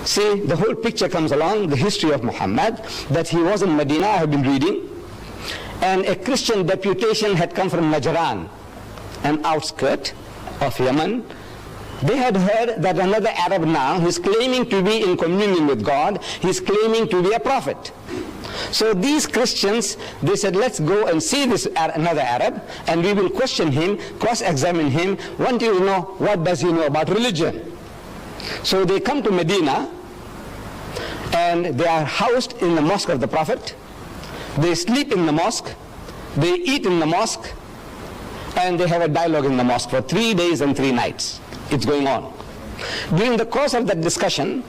See, the whole picture comes along, the history of Muhammad, that he was in Medina, I have been reading, and a Christian deputation had come from Najran, an outskirt of Yemen. They had heard that another Arab now, who is claiming to be in communion with God, he is claiming to be a prophet. So these Christians, they said, let's go and see this another Arab, and we will question him, cross-examine him, want to know what does he know about religion. So they come to Medina, and they are housed in the mosque of the Prophet. They sleep in the mosque, they eat in the mosque, and they have a dialogue in the mosque for 3 days and 3 nights. It's going on. During the course of that discussion,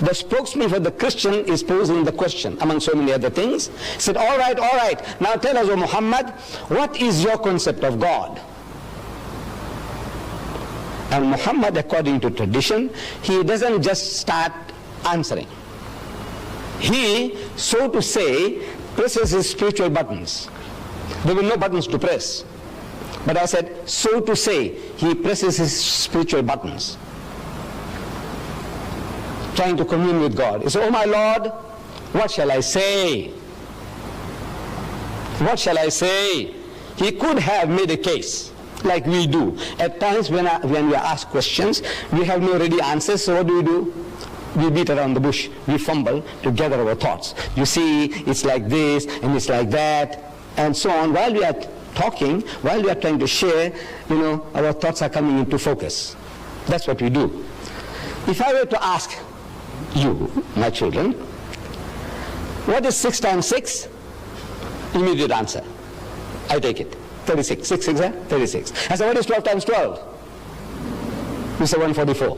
the spokesman for the Christian is posing the question, among so many other things. He said, all right, now tell us, O Muhammad, what is your concept of God? And Muhammad, according to tradition, he doesn't just start answering. He, so to say, presses his spiritual buttons. There were no buttons to press. But I said, so to say, he presses his spiritual buttons, trying to commune with God. He said, oh my Lord, what shall I say? What shall I say? He could have made a case, like we do. At times when we are asked questions, we have no ready answers, so what do? We beat around the bush, we fumble to gather our thoughts. You see, it's like this, and it's like that, and so on. While we are talking, while we are trying to share, our thoughts are coming into focus. That's what we do. If I were to ask you, my children, what is 6 times 6? Immediate answer. I take it. 36. 6 6 36. I say, what is 12 times 12? You say 144.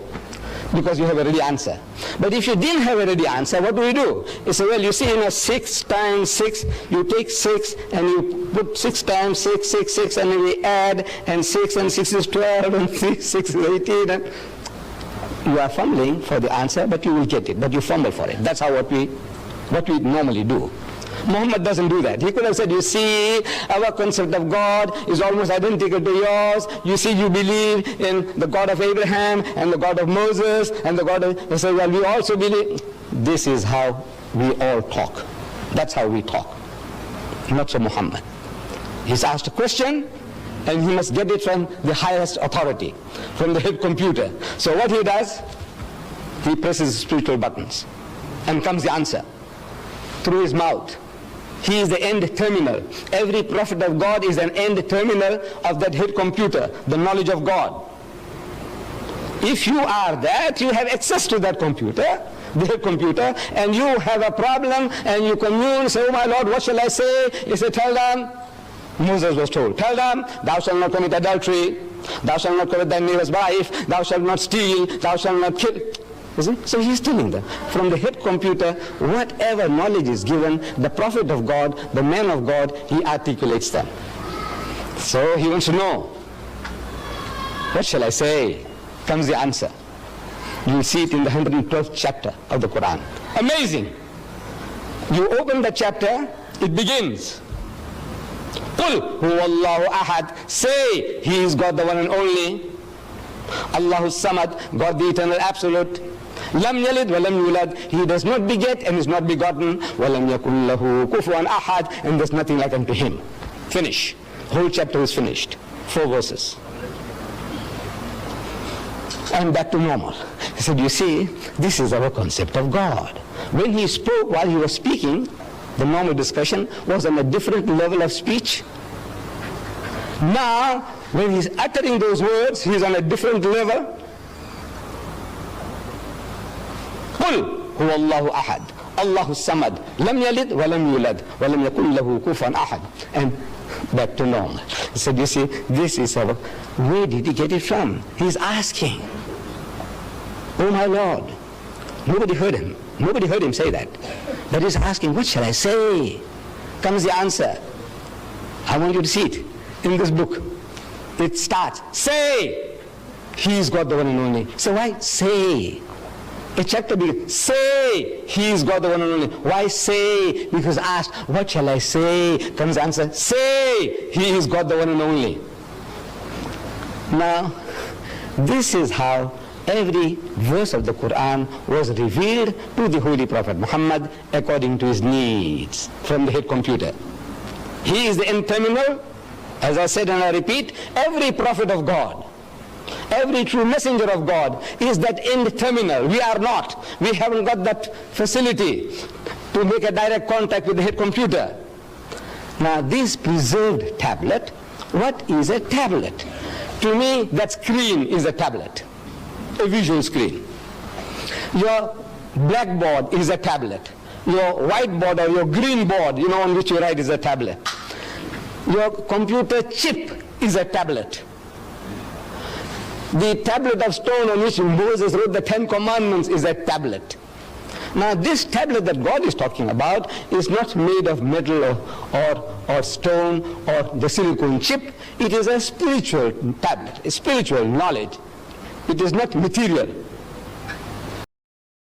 Because you have a ready answer. But if you didn't have a ready answer, what do? You say, well, you see, 6 times 6, you take 6 and you put 6 times 6, 6, 6, and then we add, and 6 and 6 is 12, and 6 is 18. And you are fumbling for the answer, but you will get it, but you fumble for it. That's how what we normally do. Muhammad doesn't do that. He could have said, you see, our concept of God is almost identical to yours. You see, you believe in the God of Abraham and the God of Moses and the God of... He said, well, we also believe... This is how we all talk. That's how we talk. Not so Muhammad. He's asked a question, and he must get it from the highest authority, from the head computer. So what he does, he presses spiritual buttons, and comes the answer through his mouth. He is the end terminal. Every prophet of God is an end terminal of that head computer, the knowledge of God. If you are that, you have access to that computer, the head computer, and you have a problem, and you commune, say, oh my Lord, what shall I say? He said, tell them, Moses was told, tell them, thou shalt not commit adultery, thou shalt not covet thy neighbor's wife, thou shalt not steal, thou shalt not kill. So he's telling them, from the head computer, whatever knowledge is given, the prophet of God, the man of God, he articulates them. So he wants to know, what shall I say? Comes the answer. You will see it in the 112th chapter of the Quran. Amazing. You open the chapter, it begins. Qul huwa Allahu ahad. Say, he is God the one and only. Allahu samad, God the eternal absolute. Lam yalid wa lam yulad. He does not beget and is not begotten. Wa lam yakun lahu kufuwan ahad. And there's nothing like unto him. Finish. Whole chapter is finished. 4 verses. And back to normal. He said, you see, this is our concept of God. When he spoke, while he was speaking, the normal discussion was on a different level of speech. Now, when he's uttering those words, he's on a different level. قُلْ هُوَ اللَّهُ أَحَدٌ اللَّهُ الصَّمَدُ لَمْ يَلِدْ وَلَمْ يُولَدْ وَلَمْ يَكُنْ لَهُ كُفُوًا أَحَدٌ. And back to normal. He said, you see, this is our... Where did he get it from? He's asking. Oh my Lord. Nobody heard him. Nobody heard him say that. But he's asking, what shall I say? Comes the answer. I want you to see it in this book. It starts, say, he's God the one and only. So why say? A chapter begins, say, he's God the one and only. Why say? Because asked, what shall I say? Comes the answer, say, he is God the one and only. Now, this is how every verse of the Quran was revealed to the Holy Prophet Muhammad according to his needs from the head computer. He is the end terminal. As I said and I repeat, every prophet of God, every true messenger of God is that end terminal. We are not. We haven't got that facility to make a direct contact with the head computer. Now this preserved tablet, what is a tablet? To me, that screen is a tablet, a visual screen. Your blackboard is a tablet. Your whiteboard or your green board, on which you write, is a tablet. Your computer chip is a tablet. The tablet of stone on which Moses wrote the 10 Commandments is a tablet. Now this tablet that God is talking about is not made of metal or stone or the silicone chip. It is a spiritual tablet, a spiritual knowledge. It is not material.